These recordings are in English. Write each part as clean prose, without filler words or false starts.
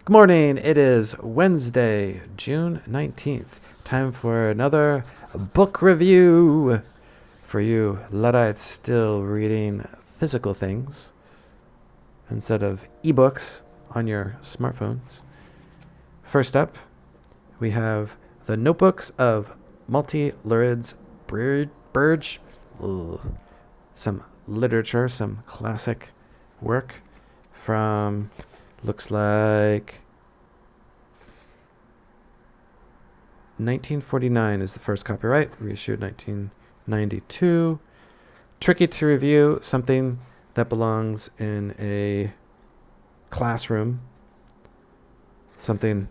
Good morning. It is Wednesday, June 19th. Time for another book review for you Luddites still reading physical things instead of ebooks on your smartphones. First up, we have The Notebooks of Malte Laurids Brigge. Some literature, some classic work from, looks like 1949 is the first copyright, reissued 1992. Tricky to review, something that belongs in a classroom, something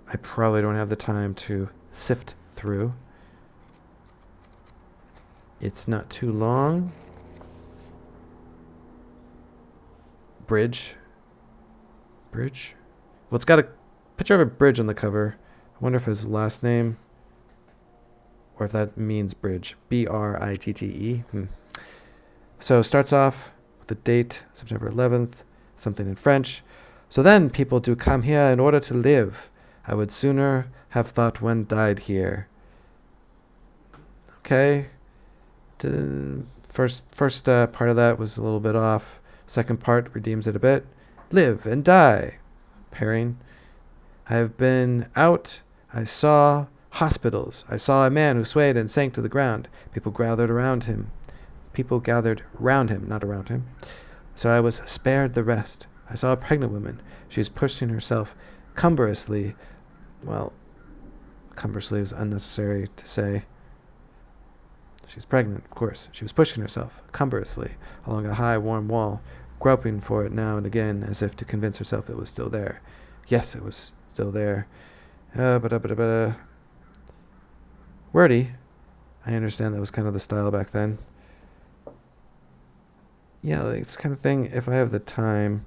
I probably don't have the time to sift through. It's not too long. Bridge. Well, it's got a picture of a bridge on the cover. I wonder if his last name, or if that means bridge. Britte. So it starts off with the date, September 11th, something in French. So then people do come here in order to live. I would sooner have thought one died here. Okay. The first part of that was a little bit off. Second part redeems it a bit. Live and die. Pairing. I have been out. I saw hospitals. I saw a man who swayed and sank to the ground. People gathered round him, not around him. So I was spared the rest. I saw a pregnant woman. She was pushing herself cumbrously. Well, cumbrously is unnecessary to say. She's pregnant, of course. She was pushing herself cumbrously along a high, warm wall, groping for it now and again as if to convince herself it was still there. Yes, it was still there. Wordy. I understand that was kind of the style back then. Yeah, like, it's kind of thing, if I have the time.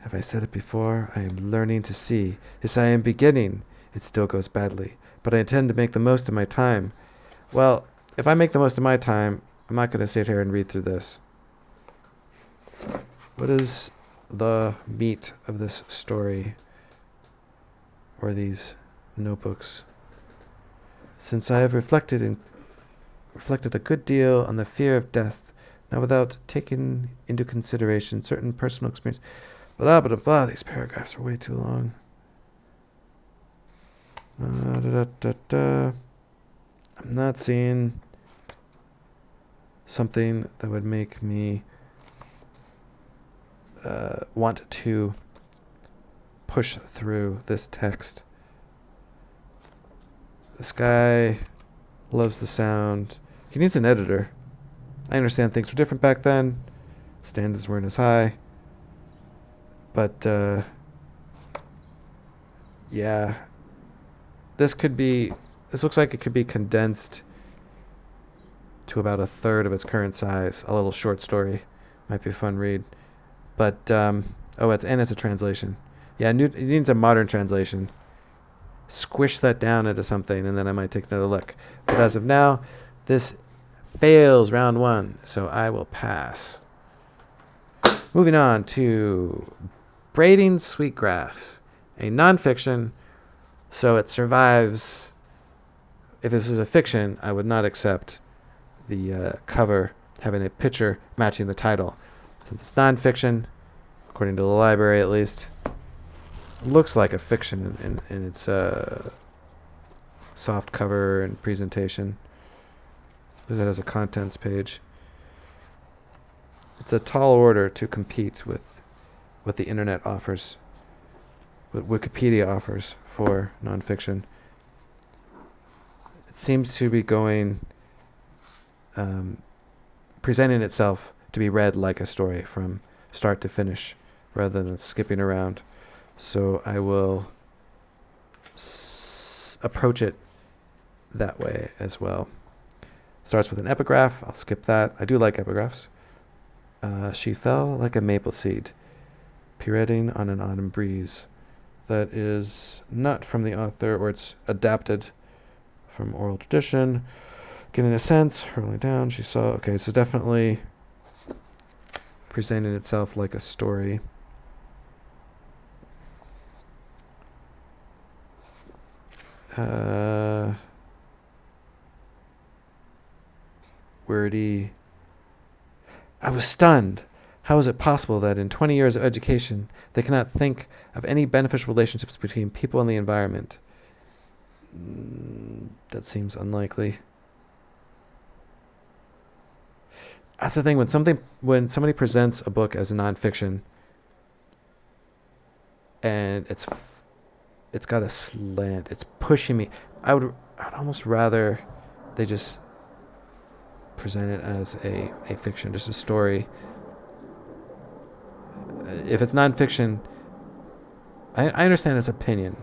Have I said it before? I am learning to see. Yes, I am beginning. It still goes badly, but I intend to make the most of my time. Well, if I make the most of my time, I'm not going to sit here and read through this. What is the meat of this story, or these notebooks? Since I have reflected a good deal on the fear of death, now without taking into consideration certain personal experience, these paragraphs are way too long. I'm not seeing something that would make me want to push through this text. This guy loves the sound. He needs an editor. I understand things were different back then. Standards weren't as high. But, yeah. This looks like it could be condensed to about a third of its current size. A little short story. Might be a fun read. But, it's a translation. Yeah, it needs a modern translation. Squish that down into something, and then I might take another look. But as of now, this fails round one, so I will pass. Moving on to Braiding Sweetgrass, a nonfiction, so it survives. If this was a fiction, I would not accept the cover having a picture matching the title. Since it's nonfiction, according to the library at least, it looks like a fiction in its soft cover and presentation. It has a contents page. It's a tall order to compete with what the internet offers, what Wikipedia offers for nonfiction. It seems to be presenting itself to be read like a story from start to finish rather than skipping around. So I will approach it that way as well. Starts with an epigraph. I'll skip that. I do like epigraphs. She fell like a maple seed, pirouetting on an autumn breeze. That is not from the author, or it's adapted from oral tradition. Getting a sense, hurling down, she saw. Okay, so definitely presenting itself like a story. Wordy. I was stunned. How is it possible that in 20 years of education, they cannot think of any beneficial relationships between people and the environment? That seems unlikely. That's the thing, when somebody presents a book as a nonfiction and it's got a slant, it's pushing me. I'd almost rather they just present it as a fiction, just a story. If it's nonfiction, I understand its opinion,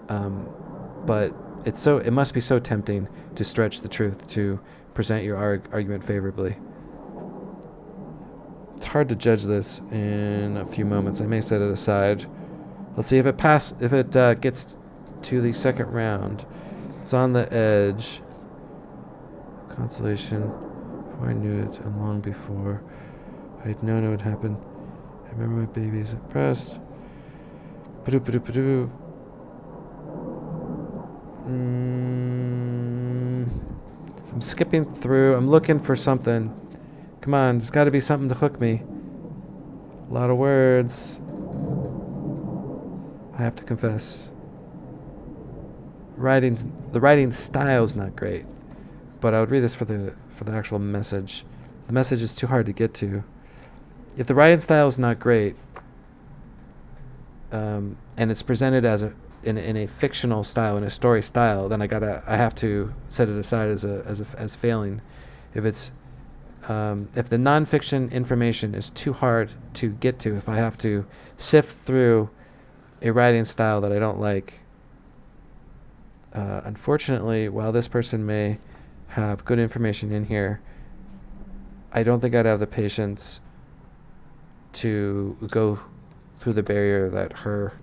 but it must be so tempting to stretch the truth to present your argument favorably. It's hard to judge this in a few moments. I may set it aside. Let's see if it gets to the second round. It's on the edge. Consolation. Before I knew it, and long before I had known it would happen. I remember my babies at breast. I'm skipping through. I'm looking for something. Come on, there's got to be something to hook me. A lot of words. I have to confess. The writing style's not great, but I would read this for the actual message. The message is too hard to get to. If the writing style is not great, and it's presented in a fictional style, in a story style, then I have to set it aside as failing. If it's if the nonfiction information is too hard to get to, if I have to sift through a writing style that I don't like, unfortunately, while this person may have good information in here, I don't think I'd have the patience to go through the barrier that her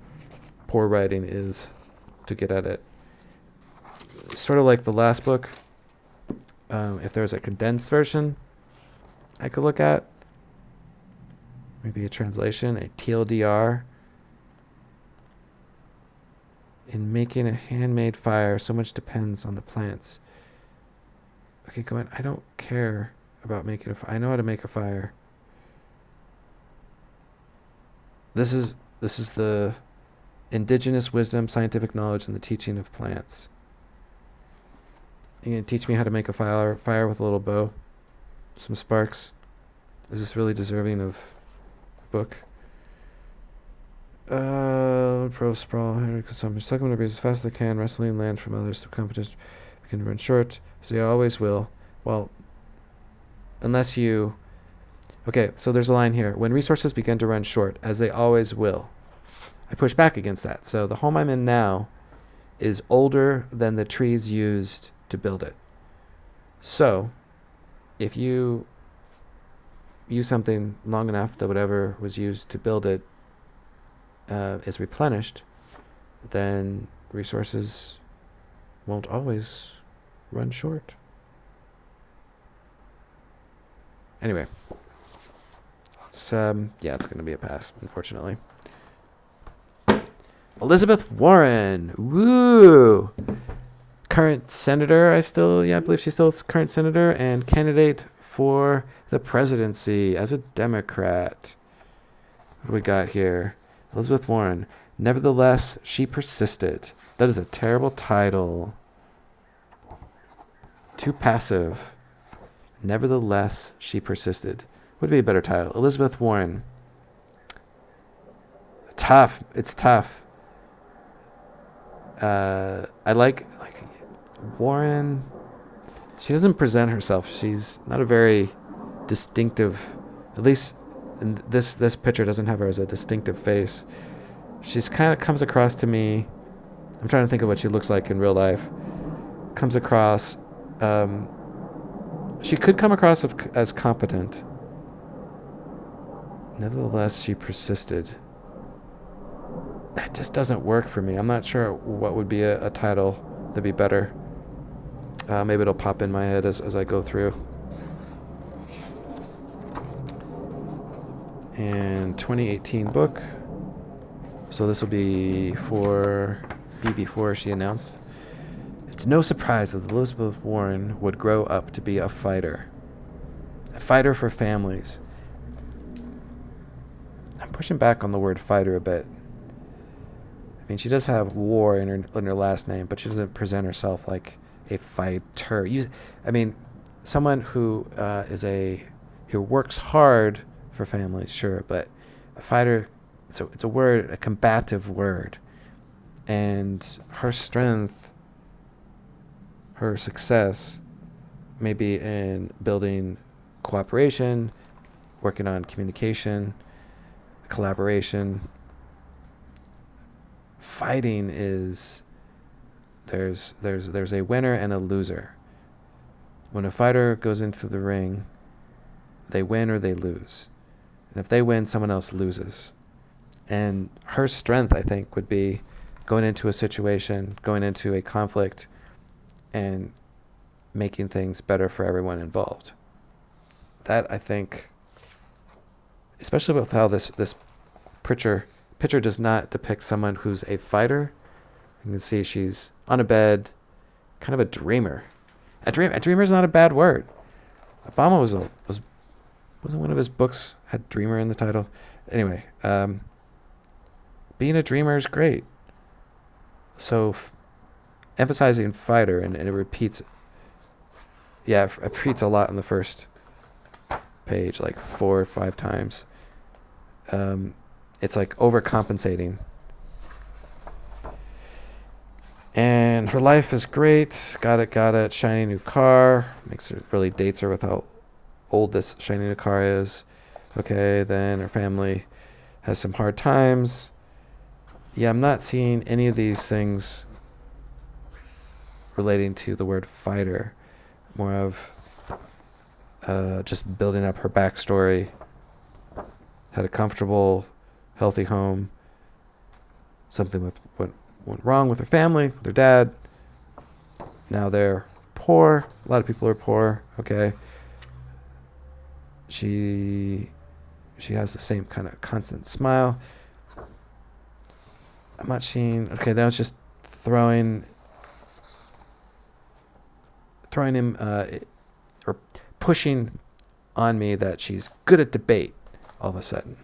poor writing is to get at it. Sort of like the last book, if there's a condensed version I could look at, maybe a translation, a TLDR. In making a handmade fire, so much depends on the plants. Okay, go on. I don't care about making a fire. I know how to make a fire. This is the indigenous wisdom, scientific knowledge, and the teaching of plants. You're going to teach me how to make a fire with a little bow, some sparks. Is this really deserving of a book? Pro sprawl, consumption. Succumb to breeze as fast as they can, wrestling land from others to competition. We can run short, as they always will. Well, unless you... Okay, so there's a line here. When resources begin to run short, as they always will. I push back against that. So the home I'm in now is older than the trees used to build it. So, if you use something long enough that whatever was used to build it is replenished, then resources won't always run short. Anyway, it's going to be a pass, unfortunately. Elizabeth Warren, woo! Current senator, I believe she's still current senator and candidate for the presidency as a Democrat. What do we got here? Elizabeth Warren. Nevertheless, she persisted. That is a terrible title. Too passive. Nevertheless, she persisted. Would be a better title. Elizabeth Warren. Tough. It's tough. I like Warren. She doesn't present herself. She's not a very distinctive, at least in this picture doesn't have her as a distinctive face. She's kind of comes across to me, I'm trying to think of what she looks like in real life. Comes across, she could come across as competent. Nevertheless, she persisted. That just doesn't work for me. I'm not sure what would be a title that'd be better. Maybe it'll pop in my head as I go through. And 2018 book. So this will be before she announced. It's no surprise that Elizabeth Warren would grow up to be a fighter. A fighter for families. I'm pushing back on the word fighter a bit. I mean, she does have war in her last name, but she doesn't present herself like a fighter. Someone who who works hard for families, sure, but a fighter, it's a word, a combative word, and her strength, her success, may be in building cooperation, working on communication, collaboration. Fighting is there's a winner and a loser. When a fighter goes into the ring, they win or they lose. And if they win, someone else loses. And her strength, I think, would be going into a situation, going into a conflict, and making things better for everyone involved. That, I think, especially with how this picture does not depict someone who's a fighter. You can see she's on a bed, kind of a dreamer. A dreamer is not a bad word. Obama wasn't one of his books had dreamer in the title. Anyway, being a dreamer is great. So emphasizing fighter, and it repeats. Yeah, it repeats a lot in the first page, like 4 or 5 times. It's like overcompensating. And her life is great. Got it. Shiny new car. Really dates her with how old this shiny new car is. Okay, then her family has some hard times. Yeah, I'm not seeing any of these things relating to the word fighter. More of just building up her backstory. Had a comfortable, healthy home. Something went wrong with her family, with her dad. Now they're poor. A lot of people are poor. Okay. She has the same kind of constant smile. I'm not seeing. Okay, that was just throwing him or pushing on me that she's good at debate. All of a sudden,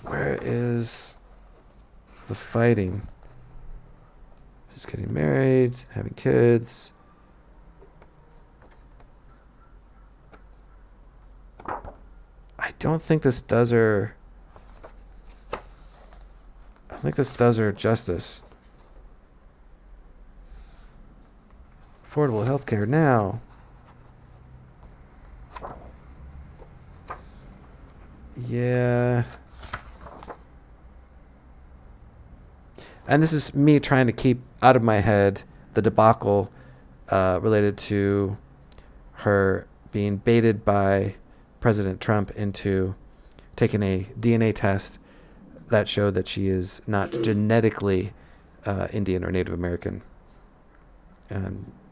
where is the fighting? She's getting married, having kids. I don't think this does her. I think this does her justice. Affordable healthcare now. Yeah. And this is me trying to keep out of my head the debacle related to her being baited by President Trump into taking a DNA test that showed that she is not genetically Indian or Native American.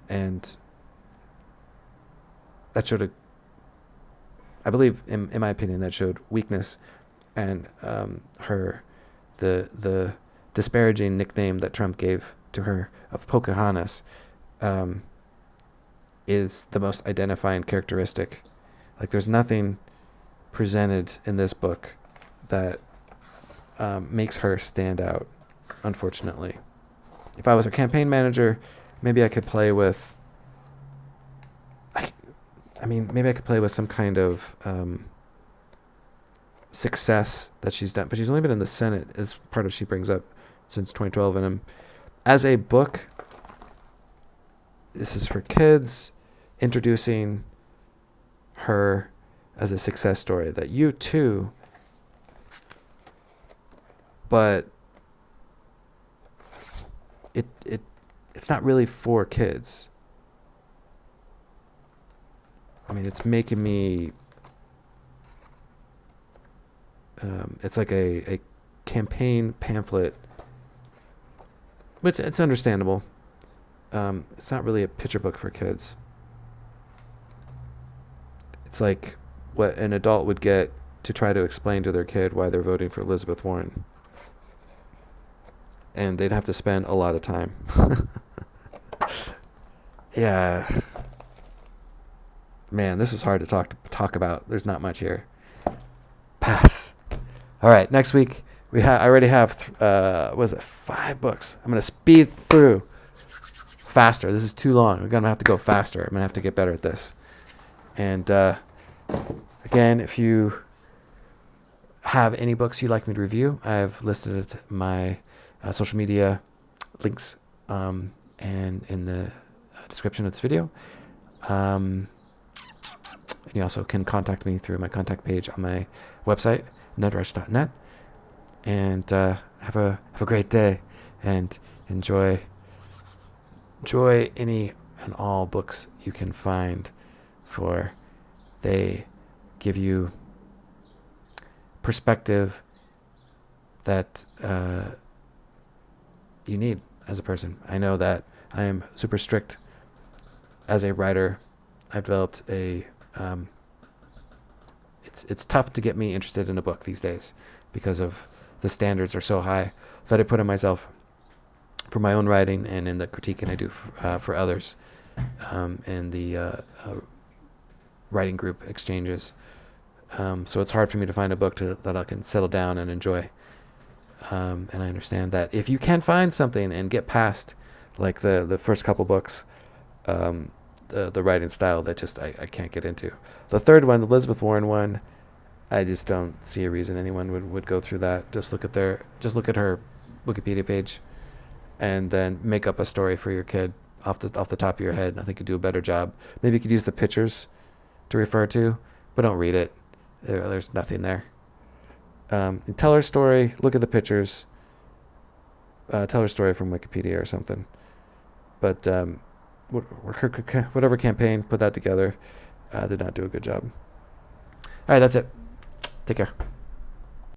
And that showed I believe, in my opinion, that showed weakness, and the disparaging nickname that Trump gave to her of Pocahontas is the most identifying characteristic. Like, there's nothing presented in this book that makes her stand out, unfortunately. If I was her campaign manager, maybe I could play with maybe I could play with some kind of success that she's done. But she's only been in the Senate, as part of she brings up, since 2012. And as a book, this is for kids, introducing her as a success story that you too. But it's not really for kids. I mean, it's making me. It's like a campaign pamphlet, which it's understandable. It's not really a picture book for kids. It's like what an adult would get to try to explain to their kid why they're voting for Elizabeth Warren. And they'd have to spend a lot of time. Yeah. Man, this was hard to talk about. There's not much here. Pass. All right, next week I already have 5 books. I'm gonna speed through faster. This is too long. We're gonna have to go faster. I'm gonna have to get better at this. And again, if you have any books you'd like me to review, I've listed my social media links and in the description of this video. And you also can contact me through my contact page on my website, nedrush.net. And have a great day, and enjoy any and all books you can find, for they give you perspective that you need as a person. I know that I am super strict as a writer. I've developed a it's tough to get me interested in a book these days because of the standards are so high that I put on myself for my own writing and in the critiquing I do for others in the writing group exchanges. So it's hard for me to find a book that I can settle down and enjoy. And I understand that if you can find something and get past like the first couple books, the writing style that just I can't get into. The third one, the Elizabeth Warren one, I just don't see a reason anyone would go through that. Just look at her Wikipedia page, and then make up a story for your kid off the top of your head. I think you'd do a better job. Maybe you could use the pictures to refer to, but don't read it. There's nothing there. Tell her story. Look at the pictures. Tell her story from Wikipedia or something. But whatever campaign put that together did not do a good job. All right, that's it. Take care.